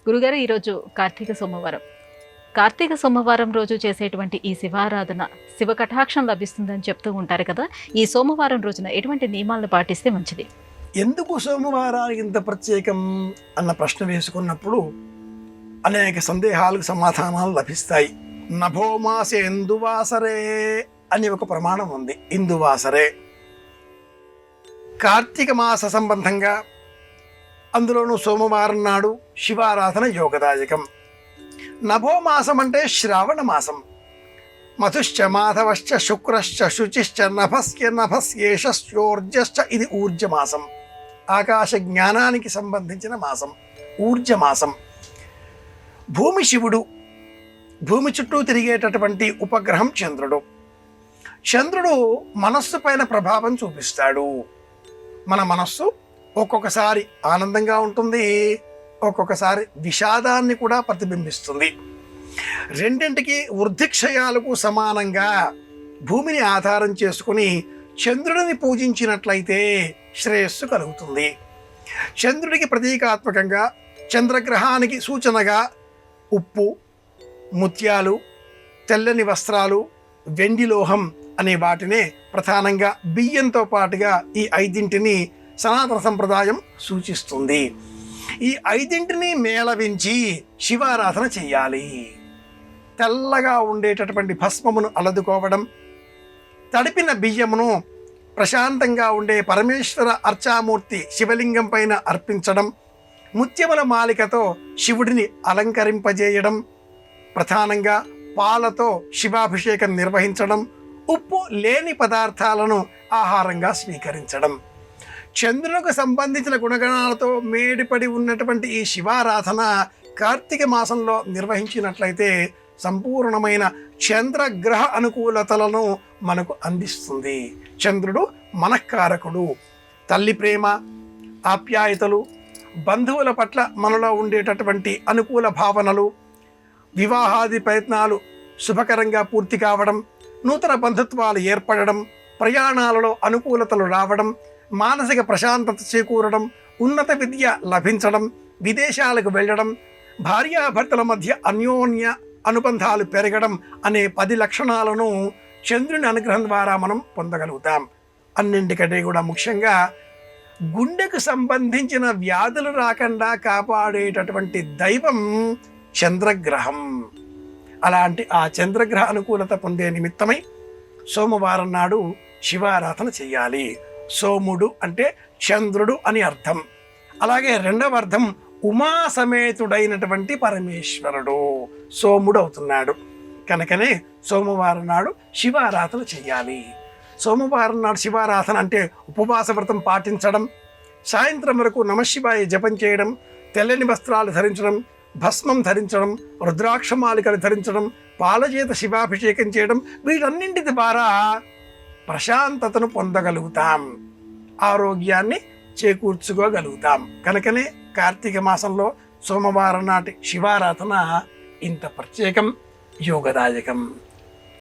గురుగారు, ఈరోజు కార్తీక సోమవారం. కార్తీక సోమవారం రోజు చేసేటువంటి ఈ శివారాధన శివ కటాక్షం లభిస్తుందని చెప్తూ ఉంటారు కదా. ఈ సోమవారం రోజున ఎటువంటి నియమాలను పాటిస్తే మంచిది? ఎందుకు సోమవారానికి ఇంత ప్రత్యేకం అన్న ప్రశ్న వేసుకున్నప్పుడు అనేక సందేహాలకు సమాధానాలు లభిస్తాయి. నభోమాసే ఇందువాసరే అని ఒక ప్రమాణం ఉంది. ఇందువాసరే కార్తీక మాస సంబంధంగా, అందులోనూ సోమవారం నాడు శివారాధన యోగదాయకం. నభోమాసం అంటే శ్రావణ మాసం. మధుశ్చ మాధవశ్చ శుక్రశ్చ శుచిశ్చ నభస్య నభస్యేషోర్జశ్చ, ఇది ఊర్జమాసం. ఆకాశ జ్ఞానానికి సంబంధించిన మాసం ఊర్జమాసం. భూమి శివుడు, భూమి చుట్టూ తిరిగేటటువంటి ఉపగ్రహం చంద్రుడు. చంద్రుడు మనస్సు పైన ప్రభావం చూపిస్తాడు. మన మనస్సు ఒక్కొక్కసారి ఆనందంగా ఉంటుంది, ఒక్కొక్కసారి విషాదాన్ని కూడా ప్రతిబింబిస్తుంది. రెండింటికి వృద్ధిక్షయాలకు సమానంగా భూమిని ఆధారం చేసుకుని చంద్రుడిని పూజించినట్లయితే శ్రేయస్సు కలుగుతుంది. చంద్రుడికి ప్రతీకాత్మకంగా, చంద్రగ్రహానికి సూచనగా ఉప్పు, ముత్యాలు, తెల్లని వస్త్రాలు, వెండి లోహం అనే వాటినే ప్రధానంగా బియ్యంతో పాటుగా ఈ ఐదింటిని సనాతన సంప్రదాయం సూచిస్తుంది. ఈ ఐదింటిని మేళవించి శివారాధన చెయ్యాలి. తెల్లగా ఉండేటటువంటి భస్మమును అలదుకోవడం, తడిపిన బియ్యమును ప్రశాంతంగా ఉండే పరమేశ్వర అర్చామూర్తి శివలింగం పైన అర్పించడం, ముత్యముల మాలికతో శివుడిని అలంకరింపజేయడం, ప్రధానంగా పాలతో శివాభిషేకం నిర్వహించడం, ఉప్పు లేని పదార్థాలను ఆహారంగా స్వీకరించడం. చంద్రునికి సంబంధించిన గుణగణాలతో మేడిపడి ఉన్నటువంటి ఈ శివారాధన కార్తీక మాసంలో నిర్వహించినట్లయితే సంపూర్ణమైన చంద్రగ్రహ అనుకూలతలను మనకు అందిస్తుంది. చంద్రుడు మనఃకారకుడు. తల్లి ప్రేమ, ఆప్యాయతలు, బంధువుల పట్ల మనలో ఉండేటటువంటి అనుకూల భావనలు, వివాహాది ప్రయత్నాలు శుభకరంగా పూర్తి కావడం, నూతన బంధుత్వాలు ఏర్పడడం, ప్రయాణాలలో అనుకూలతలు రావడం, మానసిక ప్రశాంతత చేకూరడం, ఉన్నత విద్య లభించడం, విదేశాలకు వెళ్ళడం, భార్యాభర్తల మధ్య అన్యోన్య అనుబంధాలు పెరగడం అనే 10 లక్షణాలను చంద్రుని అనుగ్రహం ద్వారా మనం పొందగలుగుతాం. అన్నింటికంటే కూడా ముఖ్యంగా గుండెకు సంబంధించిన వ్యాధులు రాకుండా కాపాడేటటువంటి దైవం చంద్రగ్రహం. అలాంటి ఆ చంద్రగ్రహ అనుకూలత పొందే నిమిత్తమై సోమవారం నాడు శివారాధన చెయ్యాలి. సోముడు అంటే చంద్రుడు అని అర్థం. అలాగే రెండవ అర్థం ఉమా సమేతుడైనటువంటి పరమేశ్వరుడు సోముడు అవుతున్నాడు. కనుకనే సోమవారం నాడు శివారాధన చెయ్యాలి. సోమవారం నాడు శివారాధన అంటే ఉపవాస వ్రతం పాటించడం, సాయంత్రం వరకు నమశివాయ జపం చేయడం, తెల్లని వస్త్రాలు ధరించడం, భస్మం ధరించడం, రుద్రాక్షమాలికలు ధరించడం, పాలచేత శివాభిషేకం చేయడం, వీటన్నింటి ద్వారా ప్రశాంతతను పొందగలుగుతాం, ఆరోగ్యాన్ని చేకూర్చుకోగలుగుతాం. కనుకనే కార్తీక మాసంలో సోమవారం నాటి శివారాధన ఇంత ప్రత్యేకం, యోగదాయకం.